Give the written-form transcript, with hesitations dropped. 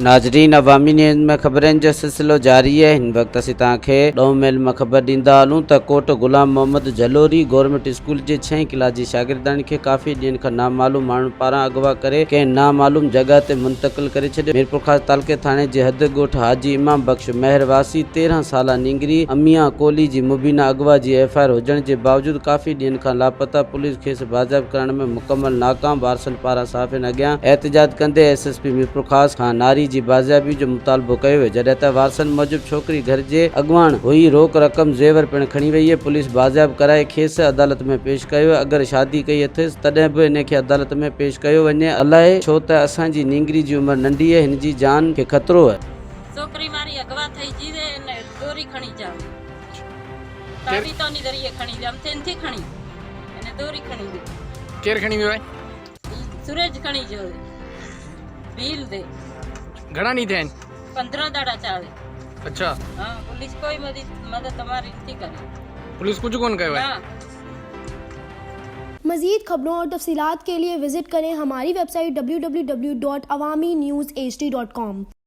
नाजरीन, अवामी न्यूज़ में ख़बरनि जो सिलसिलो जारी है। हिन वक्त असीं तव्हांखे ॾों मेल में ख़बर ॾींदा हलूं त कोट गुलाम मोहम्मद जलोरी गवर्नमेंट स्कूल जे 6वीं क्लास जी शागिर्दनि खे काफ़ी ॾींहंनि खां नामालूम माण्हुनि पारां अगवा करे कंहिं नामालूम जॻह ते मुंतक़िल करे छॾियो। मीरपुर ख़ास तालुके थाणे जे हद ॻोठ हाजी इमाम बख्श महरवासी 13 साला निंगरी अमिया कोली जी मुबीना अगवा जी FIR हुजण जे बावजूद काफ़ी ॾींहंनि खां लापता। पुलिस खेसि बाज़ाब करण में मुकमल नाकाम। वारसनि पारां साफ़िन अॻियां एहतिजाज कंदे SSP मीरपुर ख़ास खां नारी जी बाज़ियाबी जो मुतालबो कयो वियो, जॾहिं त वारसनि मूजिब छोकिरी घर जे अॻुवाण हुई, रोक रक़म ज़ेवर पिणु खणी वई है। पुलिस बाज़ियाब कराए खेसि अदालत में पेश कयो। अगर शादी कई अथसि तॾहिं बि इन खे अदालत में पेश कयो वञे। अलाए छो त असांजी निंगरी जी उमिरि नंढी है, हिन जी जान खे ख़तरो है। छोकरी मारी अगवा थई जीवे ने दोरी खणी जाव ताड़ी तो नी दरिए खणी जाम थेन थी खणी ने दोरी खणी दे केर खणी वियो आहे? सूरज खणी जो बील दे घणा नी थे? 15 दाड़ा चावे। अच्छा, हां, पुलिस कोई मदद हमारी थी करे। पुलिस कुछ कौन कहे है? मज़ीद खबरों और तफसीलात के लिए विजिट करें हमारी वेबसाइट www.awamiNewsHD.com।